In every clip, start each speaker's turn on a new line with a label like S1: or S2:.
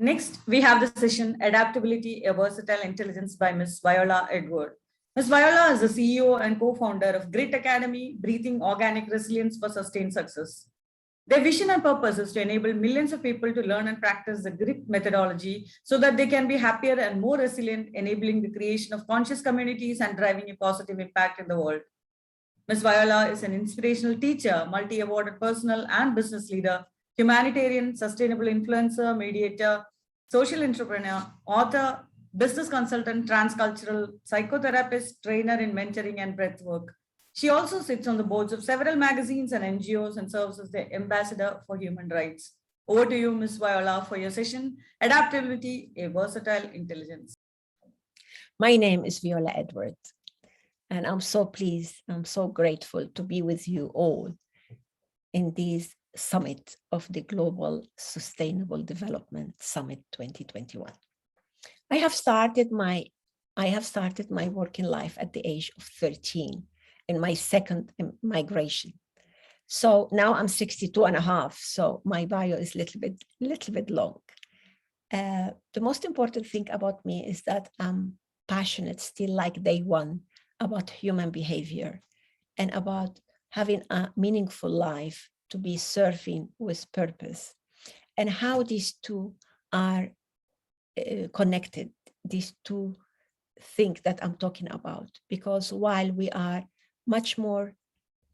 S1: Next, we have the session Adaptability, a Versatile Intelligence by Ms. Viola Edward. Ms. Viola is the CEO and co-founder of Grit Academy, Breathing Organic Resilience for Sustained Success. Their vision and purpose is to enable millions of people to learn and practice the GRIT methodology so that they can be happier and more resilient, enabling the creation of conscious communities and driving a positive impact in the world. Ms. Viola is an inspirational teacher, multi-awarded personal and business leader, humanitarian, sustainable influencer, mediator, social entrepreneur, author, business consultant, transcultural, psychotherapist, trainer in mentoring and breathwork. She also sits on the boards of several magazines and NGOs and serves as the ambassador for human rights. Over to you, Ms. Viola, for your session, Adaptability, a Versatile Intelligence.
S2: My name is Viola Edward, and I'm so pleased, I'm so grateful to be with you all in this summit of the Global Sustainable Development Summit 2021. I have started my working life at the age of 13 in my second migration. So now I'm 62 and a half, so my bio is a little bit long. The most important thing about me is that I'm passionate still like day one about human behavior and about having a meaningful life, to be serving with purpose, and how these two are connected, these two things that I'm talking about. Because while we are much more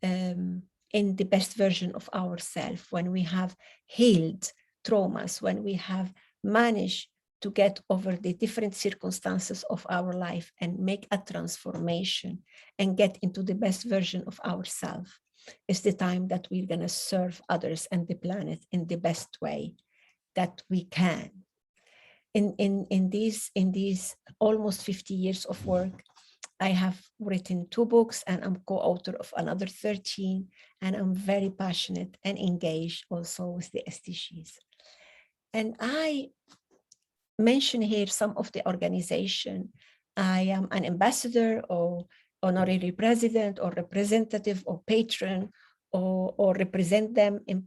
S2: in the best version of ourselves, when we have healed traumas, when we have managed to get over the different circumstances of our life and make a transformation and get into the best version of ourselves, it's the time that we're going to serve others and the planet in the best way that we can. In these almost 50 years of work, I have written 2 books and I'm co-author of another 13, and I'm very passionate and engaged also with the SDGs. And I mention here some of the organization. I am an ambassador or honorary president or representative or patron or represent them in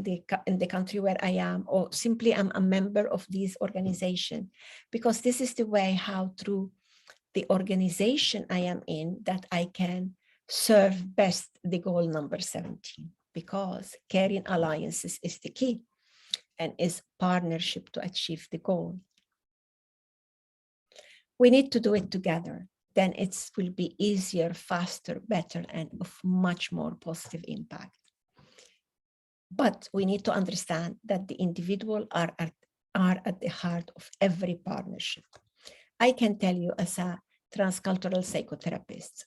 S2: the country where I am, or simply I'm a member of this organization, because this is the way how through the organization I am in that I can serve best the goal number 17, because caring alliances is the key and is partnership to achieve the goal. We need to do it together. Then it will be easier, faster, better, and of much more positive impact. But we need to understand that the individual are at the heart of every partnership. I can tell you as a transcultural psychotherapist,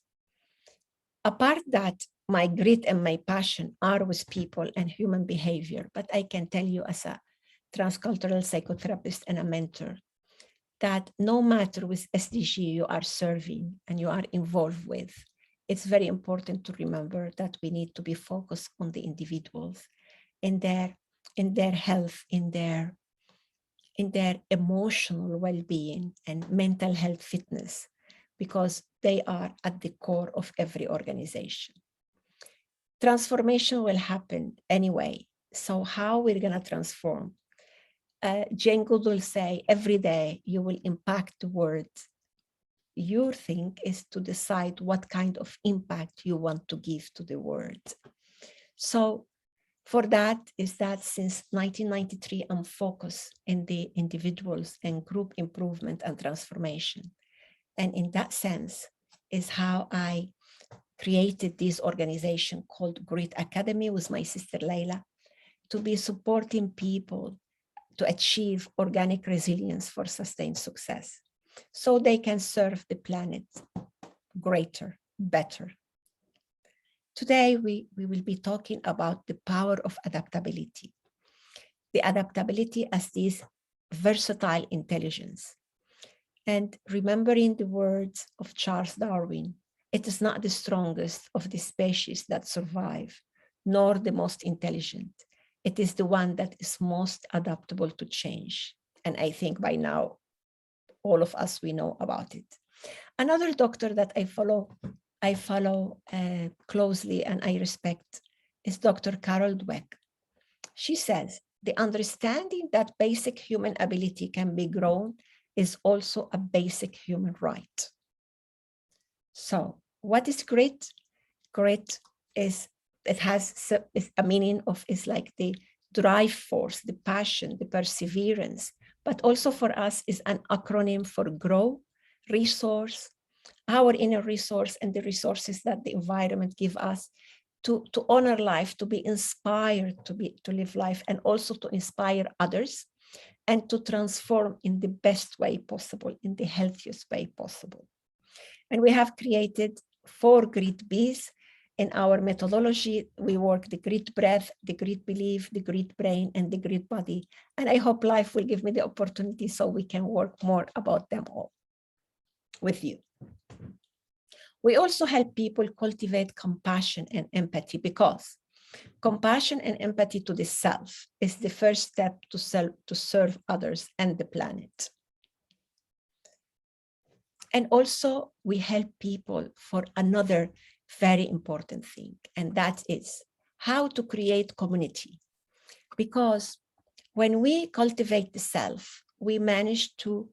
S2: apart that my grit and my passion are with people and human behavior, but I can tell you as a transcultural psychotherapist and a mentor that no matter which SDG you are serving and you are involved with, it's very important to remember that we need to be focused on the individuals in their health, in their emotional well-being and mental health fitness, because they are at the core of every organization. Transformation will happen anyway. So how we're going to transform? Jane Goodall say, every day you will impact the world. Your thing is to decide what kind of impact you want to give to the world. So for that is that since 1993, I'm focused in the individuals and group improvement and transformation. And in that sense is how I created this organization called Grit Academy with my sister Leila, to be supporting people to achieve organic resilience for sustained success, so they can serve the planet greater, better. Today, we will be talking about the power of adaptability. The adaptability as this versatile intelligence. And remembering the words of Charles Darwin, it is not the strongest of the species that survive, nor the most intelligent. It is the one that is most adaptable to change. And I think by now, all of us, we know about it. Another doctor that I follow closely and I respect is Dr. Carol Dweck. She says, the understanding that basic human ability can be grown is also a basic human right. So what is grit? Grit is, is a meaning of, is like the drive force, the passion, the perseverance, but also for us is an acronym for grow, resource, our inner resource, and the resources that the environment give us to honor life, to be inspired to live life, and also to inspire others and to transform in the best way possible, in the healthiest way possible. And we have created 4 grit Bs. In our methodology, we work the grit breath, the grit belief, the grit brain, and the grit body. And I hope life will give me the opportunity so we can work more about them all with you. We also help people cultivate compassion and empathy, because compassion and empathy to the self is the first step to serve others and the planet. And also we help people for another very important thing, and that is how to create community. Because when we cultivate the self, we manage to,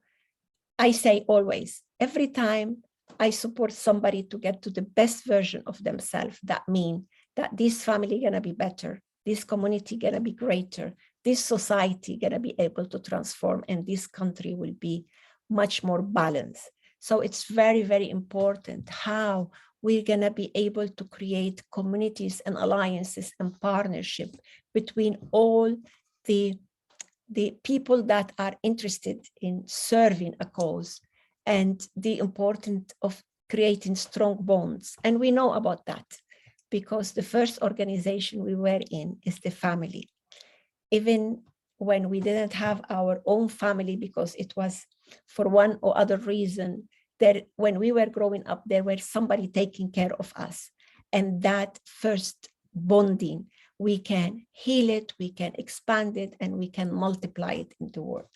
S2: I say always, every time I support somebody to get to the best version of themselves, that means that this family gonna be better, this community gonna be greater, this society gonna be able to transform, and this country will be much more balanced. So it's very, very important how we're gonna be able to create communities and alliances and partnership between all the people that are interested in serving a cause, and the importance of creating strong bonds. And we know about that because the first organization we were in is the family. Even when we didn't have our own family, because it was for one or other reason, that when we were growing up, there was somebody taking care of us. And that first bonding, we can heal it, we can expand it, and we can multiply it in the world.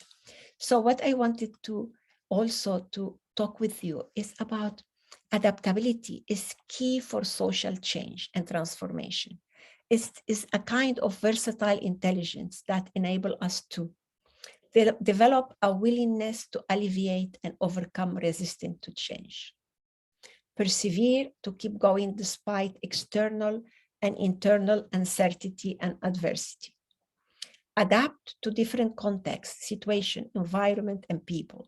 S2: So what I wanted to also to talk with you is about adaptability is key for social change and transformation. It's a kind of versatile intelligence that enable us to develop a willingness to alleviate and overcome resistance to change. Persevere to keep going despite external and internal uncertainty and adversity. Adapt to different contexts, situation, environment, and people.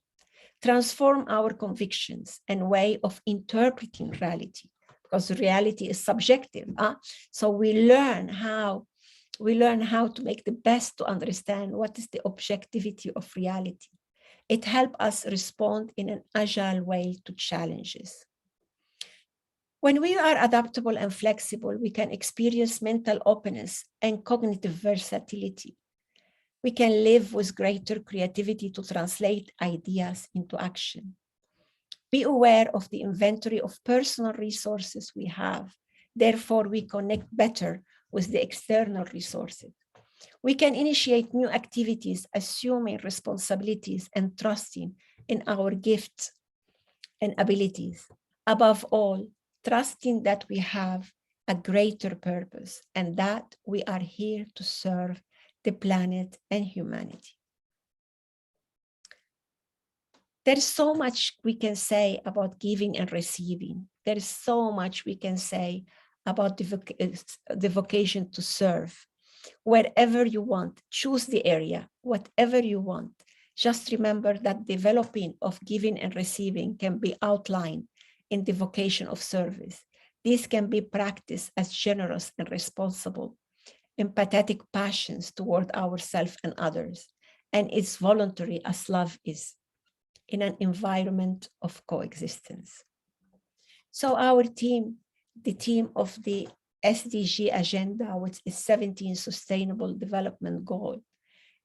S2: Transform our convictions and way of interpreting reality, because reality is subjective. So we learn how to make the best to understand what is the objectivity of reality. It helps us respond in an agile way to challenges. When we are adaptable and flexible, we can experience mental openness and cognitive versatility. We can live with greater creativity to translate ideas into action. Be aware of the inventory of personal resources we have. Therefore, we connect better with the external resources. We can initiate new activities, assuming responsibilities and trusting in our gifts and abilities. Above all, trusting that we have a greater purpose and that we are here to serve the planet and humanity. There's so much we can say about giving and receiving. There is so much we can say about the vocation to serve. Wherever you want, choose the area, whatever you want. Just remember that developing of giving and receiving can be outlined in the vocation of service. This can be practiced as generous and responsible, empathetic passions toward ourselves and others, and it's voluntary as love is in an environment of coexistence. So our team, the team of the SDG agenda, which is 17 Sustainable Development Goal,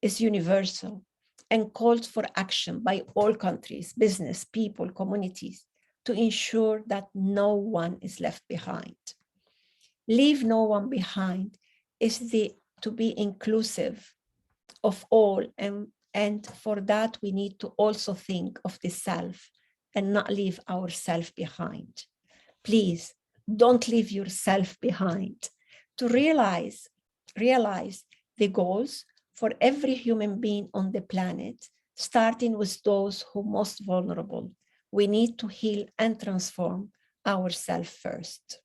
S2: is universal and calls for action by all countries, business, people, communities, to ensure that no one is left behind. Leave no one behind is to be inclusive of all, and for that we need to also think of the self and not leave ourselves behind. Please don't leave yourself behind. To realize the goals for every human being on the planet, starting with those who are most vulnerable. We need to heal and transform ourselves first.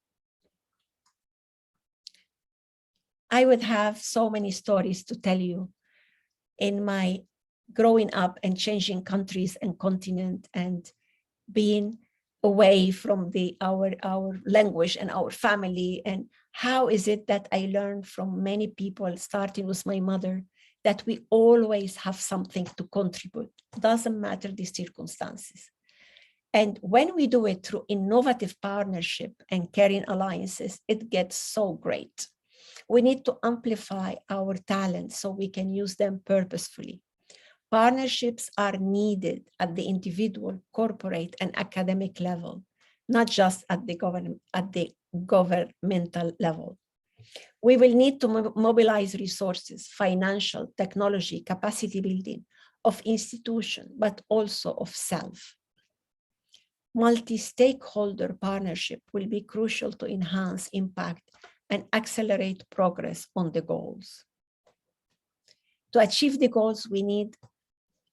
S2: I would have so many stories to tell you in my growing up and changing countries and continent and being away from our language and our family, and how is it that I learned from many people, starting with my mother, that we always have something to contribute, doesn't matter the circumstances. And when we do it through innovative partnership and caring alliances, it gets so great. We need to amplify our talents so we can use them purposefully. Partnerships are needed at the individual, corporate, and academic level, not just at the governmental level. We will need to mobilize resources, financial, technology, capacity building of institution, but also of self. Multi-stakeholder partnership will be crucial to enhance impact and accelerate progress on the goals. To achieve the goals, we need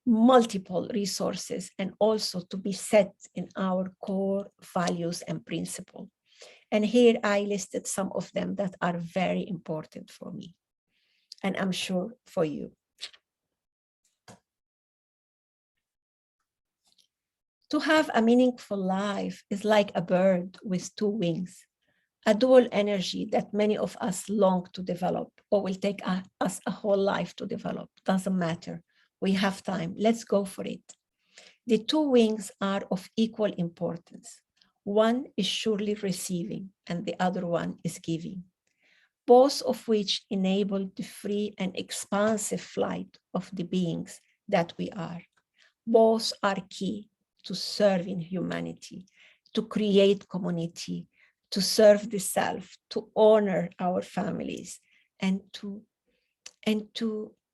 S2: multiple resources and also to be set in our core values and principles. And here I listed some of them that are very important for me, and I'm sure for you. To have a meaningful life is like a bird with two wings, a dual energy that many of us long to develop, or will take us a whole life to develop. Doesn't matter. We have time. Let's go for it. The two wings are of equal importance. One is surely receiving, and the other one is giving, both of which enable the free and expansive flight of the beings that we are. Both are key to serving humanity, to create community, to serve the self, to honor our families, and to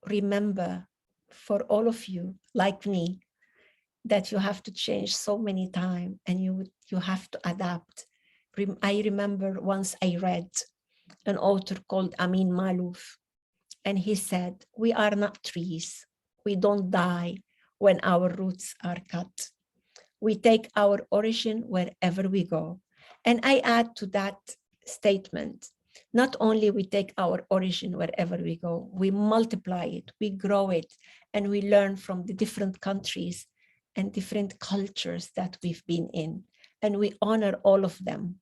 S2: remember, for all of you like me, that you have to change so many times and you have to adapt. I remember once I read an author called Amin Malouf, and he said, we are not trees. We don't die when our roots are cut. We take our origin wherever we go. And I add to that statement, not only we take our origin wherever we go, we multiply it, we grow it, and we learn from the different countries and different cultures that we've been in. And we honor all of them,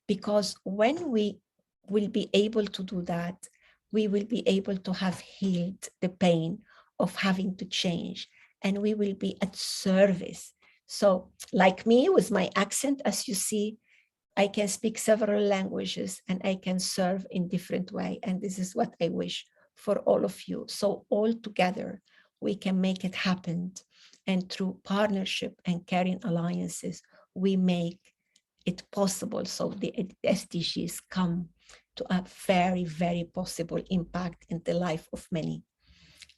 S2: because when we will be able to do that, we will be able to have healed the pain of having to change, and we will be at service. So like me with my accent, as you see, I can speak several languages and I can serve in different ways. And this is what I wish for all of you. So all together, we can make it happen. And through partnership and caring alliances, we make it possible. So the SDGs come to a very, very possible impact in the life of many.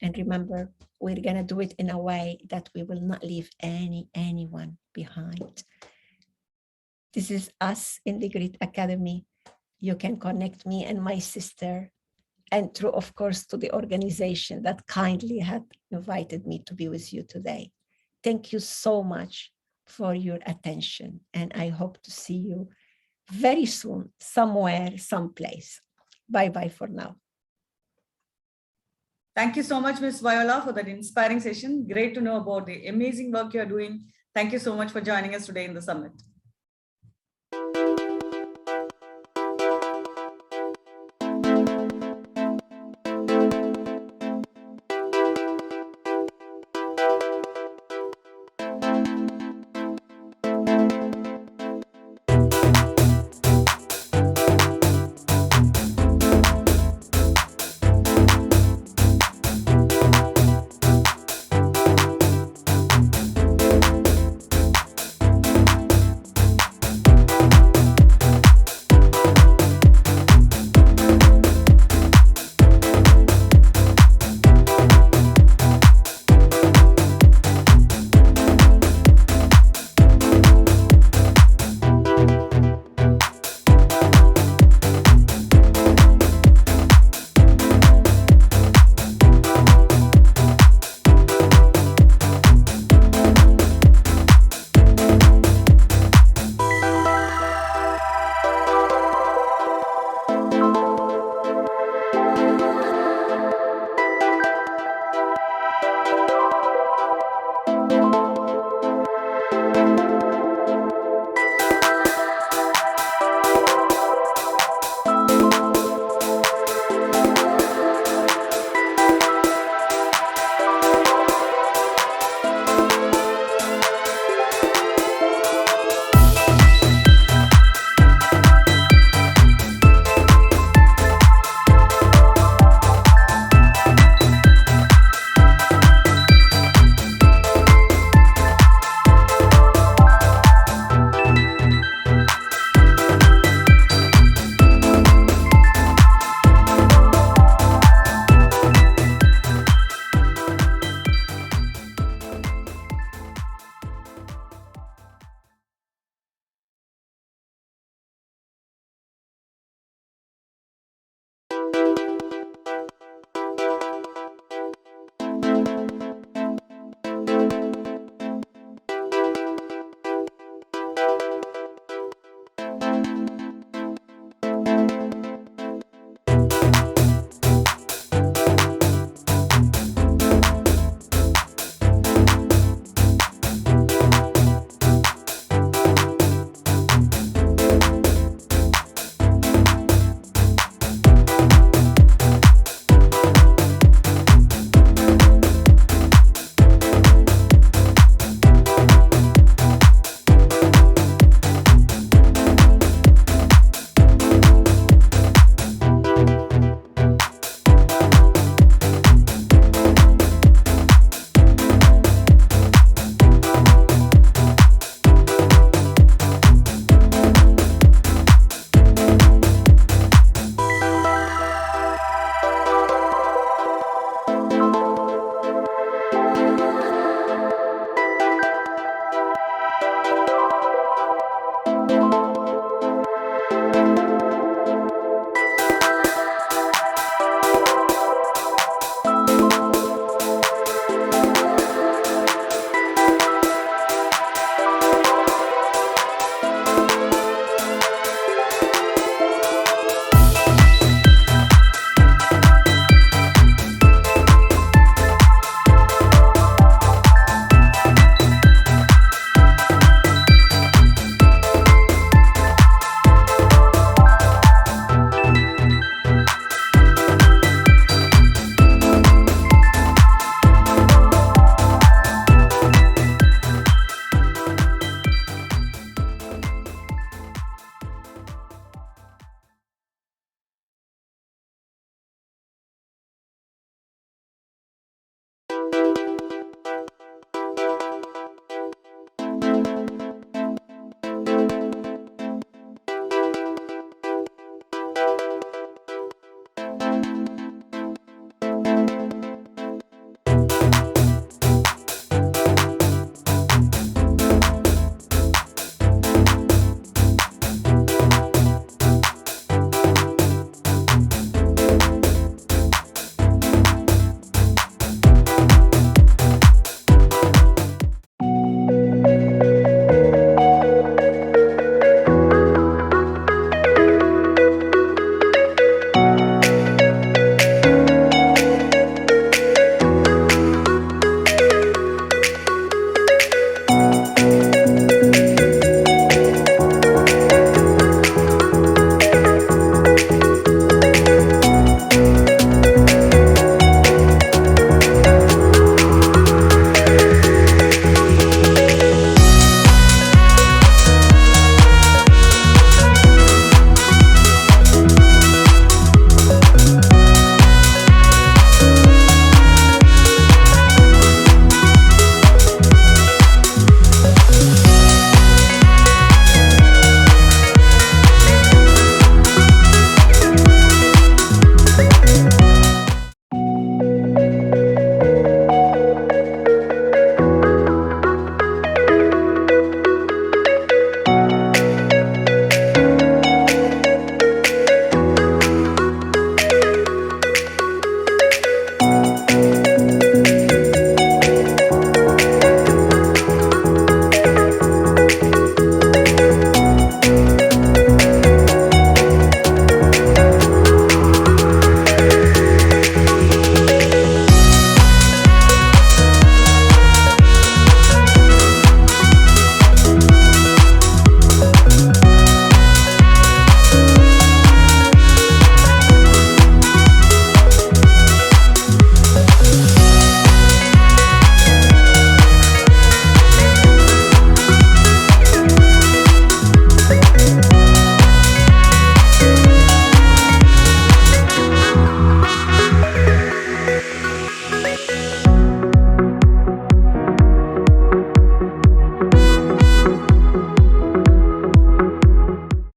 S2: And remember, we're gonna do it in a way that we will not leave anyone behind. This is us in the Grit Academy. You can connect me and my sister, and through, of course, to the organization that kindly had invited me to be with you today. Thank you so much for your attention, and I hope to see you very soon, somewhere, someplace. Bye-bye for now.
S1: Thank you so much, Ms. Viola, for that inspiring session. Great to know about the amazing work you're doing. Thank you so much for joining us today in the summit.